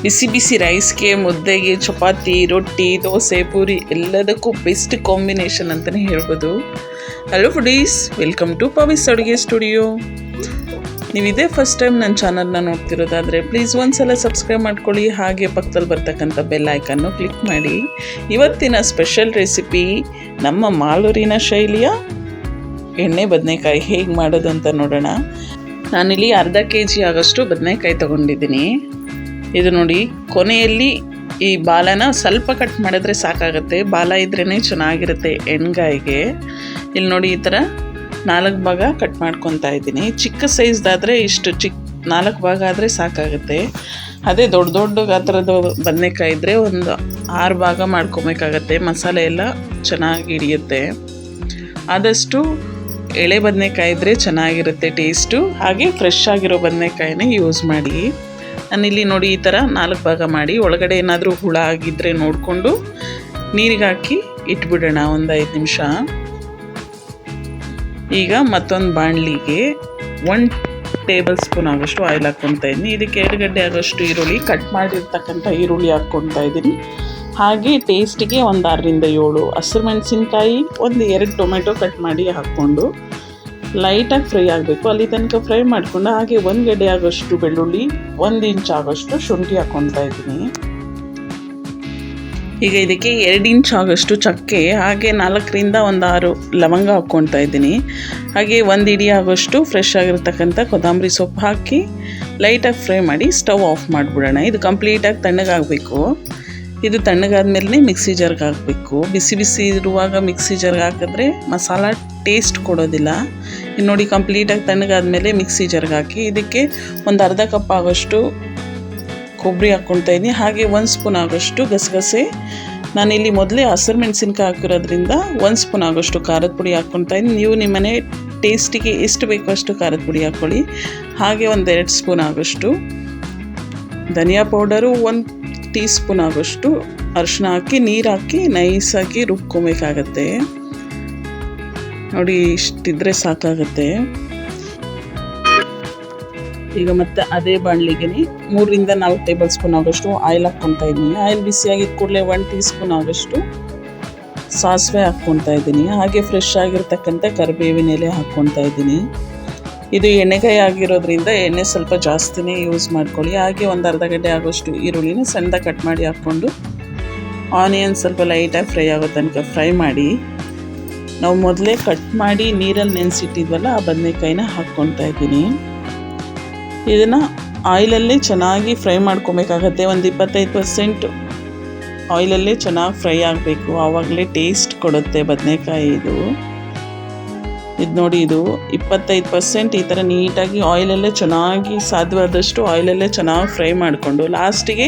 ಬಿಸಿ ಬಿಸಿ ರೈಸ್ಗೆ, ಮುದ್ದೆಗೆ, ಚಪಾತಿ, ರೊಟ್ಟಿ, ದೋಸೆ, ಪೂರಿ ಎಲ್ಲದಕ್ಕೂ best combination ಅಂತಲೇ ಹೇಳ್ಬೋದು. ಹಲೋ ಫುಡೀಸ್, ವೆಲ್ಕಮ್ ಟು ಪವಿಸ್ ಅಡುಗೆ ಸ್ಟುಡಿಯೋ. ನೀವು ಇದೇ ಫಸ್ಟ್ ಟೈಮ್ ನನ್ನ ಚಾನಲ್ನ ನೋಡ್ತಿರೋದಾದರೆ ಪ್ಲೀಸ್ ಒಂದ್ಸಲ ಸಬ್ಸ್ಕ್ರೈಬ್ ಮಾಡ್ಕೊಳ್ಳಿ. ಹಾಗೆ ಪಕ್ಕದಲ್ಲಿ ಬರ್ತಕ್ಕಂಥ ಬೆಲ್ ಐಕನ್ನು ಕ್ಲಿಕ್ ಮಾಡಿ. ಇವತ್ತಿನ ಸ್ಪೆಷಲ್ ರೆಸಿಪಿ ನಮ್ಮ ಮಾಲೂರಿನ ಶೈಲಿಯ ಎಣ್ಣೆ ಬದನೆಕಾಯಿ ಹೇಗೆ ಮಾಡೋದು ಅಂತ ನೋಡೋಣ. ನಾನಿಲ್ಲಿ ಅರ್ಧ kg ಆಗೋಷ್ಟು ಬದನೆಕಾಯಿ ತೊಗೊಂಡಿದ್ದೀನಿ. ಇದು ನೋಡಿ, ಕೊನೆಯಲ್ಲಿ ಈ ಬಾಲನ ಸ್ವಲ್ಪ ಕಟ್ ಮಾಡಿದ್ರೆ ಸಾಕಾಗುತ್ತೆ. ಬಾಲ ಇದ್ರೇ ಚೆನ್ನಾಗಿರುತ್ತೆ ಎಣ್ಗಾಯಿಗೆ. ಇಲ್ಲಿ ನೋಡಿ, ಈ ಥರ 4 ಭಾಗ ಕಟ್ ಮಾಡ್ಕೊತಾ ಇದ್ದೀನಿ. ಚಿಕ್ಕ ಸೈಜ್ದಾದರೆ ಇಷ್ಟು 4 ಭಾಗ ಆದರೆ ಸಾಕಾಗುತ್ತೆ. ಅದೇ ದೊಡ್ಡ ದೊಡ್ಡ ಗಾತ್ರದ ಬದನೆಕಾಯಿ ಇದ್ದರೆ ಒಂದು 6 ಭಾಗ ಮಾಡ್ಕೊಬೇಕಾಗತ್ತೆ. ಮಸಾಲೆ ಎಲ್ಲ ಚೆನ್ನಾಗಿ ಹಿಡಿಯುತ್ತೆ. ಆದಷ್ಟು ಎಳೆ ಬದನೆಕಾಯಿ ಇದ್ದರೆ ಚೆನ್ನಾಗಿರುತ್ತೆ ಟೇಸ್ಟು. ಹಾಗೆ ಫ್ರೆಶ್ ಆಗಿರೋ ಬದನೆಕಾಯಿನೇ ಯೂಸ್ ಮಾಡಿ. ನಾನಿಲ್ಲಿ ನೋಡಿ ಈ ಥರ 4 ಭಾಗ ಮಾಡಿ, ಒಳಗಡೆ ಏನಾದರೂ ಹುಳ ಆಗಿದ್ದರೆ ನೋಡಿಕೊಂಡು ನೀರಿಗೆ ಹಾಕಿ ಇಟ್ಬಿಡೋಣ ಒಂದು 5 ನಿಮಿಷ. ಈಗ ಮತ್ತೊಂದು ಬಾಣಲಿಗೆ 1 ಟೇಬಲ್ ಸ್ಪೂನ್ ಆಗೋಷ್ಟು ಆಯಿಲ್ ಹಾಕ್ಕೊತಾ ಇದ್ದೀನಿ. ಇದಕ್ಕೆ 2 ಗಡ್ಡೆ ಆಗೋಷ್ಟು ಈರುಳ್ಳಿ, ಕಟ್ ಮಾಡಿರ್ತಕ್ಕಂಥ ಈರುಳ್ಳಿ ಹಾಕ್ಕೊತಾ ಇದ್ದೀನಿ. ಹಾಗೆ ಟೇಸ್ಟಿಗೆ ಒಂದು 6 ರಿಂದ 7 ಹಸಿರು ಮೆಣಸಿನ್ಕಾಯಿ, 1-2 ಟೊಮೆಟೊ ಕಟ್ ಮಾಡಿ ಹಾಕ್ಕೊಂಡು ಲೈಟಾಗಿ ಫ್ರೈ ಆಗಬೇಕು. ಅಲ್ಲಿ ತನಕ ಫ್ರೈ ಮಾಡಿಕೊಂಡು ಹಾಗೆ 1 ಗಡ್ಡೆ ಆಗೋಷ್ಟು ಬೆಳ್ಳುಳ್ಳಿ, 1 ಇಂಚ್ ಆಗೋಷ್ಟು ಶುಂಠಿ ಹಾಕ್ಕೊತಾ ಇದ್ದೀನಿ. ಈಗ ಇದಕ್ಕೆ 2 ಇಂಚ್ ಆಗೋಷ್ಟು ಚಕ್ಕೆ, ಹಾಗೆ 4 ರಿಂದ 6 ಲವಂಗ ಹಾಕ್ಕೊತಾ ಇದ್ದೀನಿ. ಹಾಗೆ 1 ಇಡಿ ಆಗೋಷ್ಟು ಫ್ರೆಶ್ ಆಗಿರ್ತಕ್ಕಂಥ ಕೊತ್ತಂಬರಿ ಸೊಪ್ಪು ಹಾಕಿ ಲೈಟಾಗಿ ಫ್ರೈ ಮಾಡಿ ಸ್ಟವ್ ಆಫ್ ಮಾಡಿಬಿಡೋಣ. ಇದು ಕಂಪ್ಲೀಟಾಗಿ ತಣ್ಣಗಾಗಬೇಕು. ಇದು ತಣ್ಣಗಾದ್ಮೇಲೆ ಮಿಕ್ಸಿ ಜಾರ್ಗೆ ಹಾಕಬೇಕು. ಬಿಸಿ ಬಿಸಿ ಇರುವಾಗ ಮಿಕ್ಸಿ ಜಾರ್ಗೆ ಹಾಕಿದ್ರೆ ಮಸಾಲ ಟೇಸ್ಟ್ ಕೊಡೋದಿಲ್ಲ. ಇನ್ನು ನೋಡಿ, ಕಂಪ್ಲೀಟಾಗಿ ತಣ್ಣಗಾದ್ಮೇಲೆ ಮಿಕ್ಸಿ ಜಾರ್ಗೆ ಹಾಕಿ ಇದಕ್ಕೆ ಒಂದು ಅರ್ಧ ಕಪ್ ಆಗೋಷ್ಟು ಕೊಬ್ಬರಿ ಹಾಕ್ಕೊತಾ ಇದ್ದೀನಿ. ಹಾಗೆ 1 ಸ್ಪೂನ್ ಆಗೋಷ್ಟು ಗಸಗಸೆ. ನಾನಿಲ್ಲಿ ಮೊದಲೇ ಹಸಿರು ಮೆಣಸಿನ್ಕಾಯಿ ಹಾಕಿರೋದ್ರಿಂದ 1 ಸ್ಪೂನ್ ಆಗೋಷ್ಟು ಖಾರದ ಪುಡಿ ಹಾಕ್ಕೊತಾ ಇದ್ದೀನಿ. ನೀವು ನಿಮ್ಮನೆ ಟೇಸ್ಟಿಗೆ ಎಷ್ಟು ಬೇಕೋ ಅಷ್ಟು ಖಾರದ ಪುಡಿ ಹಾಕ್ಕೊಳ್ಳಿ. ಹಾಗೆ 1-2 ಸ್ಪೂನ್ ಆಗೋಷ್ಟು ಧನಿಯಾ ಪೌಡರು, 1 ಟೀ ಸ್ಪೂನ್ ಆಗೋಷ್ಟು ಅರಿಶಿನ ಹಾಕಿ ನೀರು ಹಾಕಿ ನೈಸಾಗಿ ರುಬ್ಕೊಬೇಕಾಗತ್ತೆ. ನೋಡಿ, ಇಷ್ಟಿದ್ರೆ ಸಾಕಾಗುತ್ತೆ. ಈಗ ಮತ್ತೆ ಅದೇ ಬಾಣಲಿಗೆ 3 ರಿಂದ 4 ಟೇಬಲ್ ಸ್ಪೂನ್ ಆಗೋಷ್ಟು ಆಯಿಲ್ ಹಾಕ್ಕೊತಾ ಇದ್ದೀನಿ. ಆಯಿಲ್ ಬಿಸಿಯಾಗಿದ್ದ ಕೂಡಲೇ 1 ಟೀ ಸ್ಪೂನ್ ಆಗೋಷ್ಟು ಸಾಸಿವೆ ಹಾಕ್ಕೊತಾ ಇದ್ದೀನಿ. ಹಾಗೆ ಫ್ರೆಶ್ ಆಗಿರ್ತಕ್ಕಂಥ ಕರಿಬೇವಿನ ಎಲೆ ಹಾಕ್ಕೊತಾ ಇದ್ದೀನಿ. ಇದು ಎಣ್ಣೆಕಾಯಿ ಆಗಿರೋದ್ರಿಂದ ಎಣ್ಣೆ ಸ್ವಲ್ಪ ಜಾಸ್ತಿನೇ ಯೂಸ್ ಮಾಡ್ಕೊಳ್ಳಿ. ಹಾಗೆ ಒಂದು ಅರ್ಧ ಗಡ್ಡೆ ಆಗೋಷ್ಟು ಈರುಳ್ಳಿನ ಸಣ್ಣದಾಗಿ ಕಟ್ ಮಾಡಿ ಹಾಕ್ಕೊಂಡು ಆನಿಯನ್ ಸ್ವಲ್ಪ ಲೈಟಾಗಿ ಫ್ರೈ ಆಗೋ ತನಕ ಫ್ರೈ ಮಾಡಿ, ನಾವು ಮೊದಲೇ ಕಟ್ ಮಾಡಿ ನೀರಲ್ಲಿ ನೆನೆಸಿಟ್ಟಿದ್ವಲ್ಲ ಆ ಬದನೆಕಾಯಿನ ಹಾಕ್ಕೊತಾ ಇದ್ದೀನಿ. ಇದನ್ನು ಆಯಿಲಲ್ಲೇ ಚೆನ್ನಾಗಿ ಫ್ರೈ ಮಾಡ್ಕೊಬೇಕಾಗತ್ತೆ. ಒಂದು 25% ಆಯಿಲಲ್ಲೇ ಚೆನ್ನಾಗಿ ಫ್ರೈ ಆಗಬೇಕು. ಆವಾಗಲೇ ಟೇಸ್ಟ್ ಕೊಡುತ್ತೆ ಬದನೆಕಾಯಿ ಇದು ನೋಡಿ. ಇದು 25% ಈ ಥರ ನೀಟಾಗಿ ಆಯಿಲಲ್ಲೇ ಚೆನ್ನಾಗಿ, ಸಾಧ್ಯವಾದಷ್ಟು ಆಯಿಲಲ್ಲೇ ಚೆನ್ನಾಗಿ ಫ್ರೈ ಮಾಡಿಕೊಂಡು ಲಾಸ್ಟಿಗೆ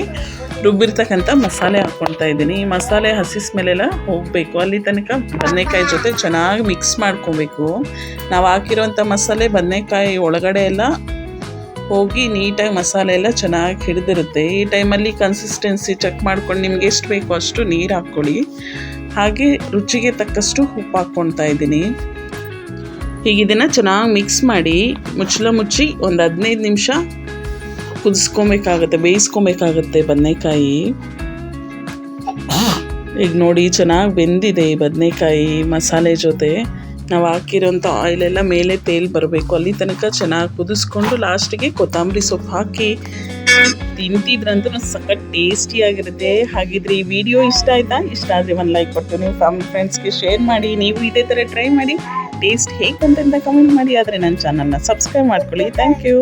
ರುಬ್ಬಿರ್ತಕ್ಕಂಥ ಮಸಾಲೆ ಹಾಕ್ಕೊತಾ ಇದ್ದೀನಿ. ಈ ಮಸಾಲೆ ಹಸಿ ಸ್ಮೆಲ್ಲೆಲ್ಲ ಹೋಗಬೇಕು. ಅಲ್ಲಿ ತನಕ ಬದನೆಕಾಯಿ ಜೊತೆ ಚೆನ್ನಾಗಿ ಮಿಕ್ಸ್ ಮಾಡ್ಕೊಬೇಕು. ನಾವು ಹಾಕಿರೋಂಥ ಮಸಾಲೆ ಬದನೆಕಾಯಿ ಒಳಗಡೆ ಎಲ್ಲ ಹೋಗಿ ನೀಟಾಗಿ ಮಸಾಲೆ ಎಲ್ಲ ಚೆನ್ನಾಗಿ ಹಿಡಿದಿರುತ್ತೆ. ಈ ಟೈಮಲ್ಲಿ ಕನ್ಸಿಸ್ಟೆನ್ಸಿ ಚೆಕ್ ಮಾಡ್ಕೊಂಡು ನಿಮ್ಗೆ ಎಷ್ಟು ಬೇಕೋ ಅಷ್ಟು ನೀರು ಹಾಕ್ಕೊಳ್ಳಿ. ಹಾಗೆ ರುಚಿಗೆ ತಕ್ಕಷ್ಟು ಉಪ್ಪು ಹಾಕ್ಕೊತಾ ಇದ್ದೀನಿ. ಈಗ ಇದನ್ನು ಚೆನ್ನಾಗಿ ಮಿಕ್ಸ್ ಮಾಡಿ ಮುಚ್ಚಳ ಮುಚ್ಚಿ ಒಂದು 15 ನಿಮಿಷ ಕುದಿಸ್ಕೊಬೇಕಾಗತ್ತೆ, ಬೇಯಿಸ್ಕೊಬೇಕಾಗತ್ತೆ ಬದನೆಕಾಯಿ. ಈಗ ನೋಡಿ, ಚೆನ್ನಾಗಿ ಬೆಂದಿದೆ ಈ ಬದನೆಕಾಯಿ ಮಸಾಲೆ ಜೊತೆ. ನಾವು ಹಾಕಿರೋಂಥ ಆಯಿಲೆಲ್ಲ ಮೇಲೆ ತೇಲ್ ಬರಬೇಕು. ಅಲ್ಲಿ ತನಕ ಚೆನ್ನಾಗಿ ಕುದಿಸ್ಕೊಂಡು ಲಾಸ್ಟಿಗೆ ಕೊತ್ತಂಬರಿ ಸೊಪ್ಪು ಹಾಕಿ ತಿಂತಿದ್ರಂತೂ ಸಖತ್ ಟೇಸ್ಟಿಯಾಗಿರುತ್ತೆ. ಹಾಗಿದ್ರೆ ಈ ವಿಡಿಯೋ ಇಷ್ಟ ಆಯಿತಾ? ಇಷ್ಟ ಆದರೆ ಒಂದು ಲೈಕ್ ಕೊಟ್ಟು ನೀವು ಫ್ಯಾಮಿಲಿ ಫ್ರೆಂಡ್ಸ್ಗೆ ಶೇರ್ ಮಾಡಿ. ನೀವು ಇದೇ ಥರ ಟ್ರೈ ಮಾಡಿ, ಟೇಸ್ಟ್ ಹೇಗೆ ಅಂತ ಕಮೆಂಟ್ ಮಾಡಿ. ಆದರೆ ನನ್ನ ಚಾನಲ್ನ ಸಬ್ಸ್ಕ್ರೈಬ್ ಮಾಡ್ಕೊಳ್ಳಿ. Thank you.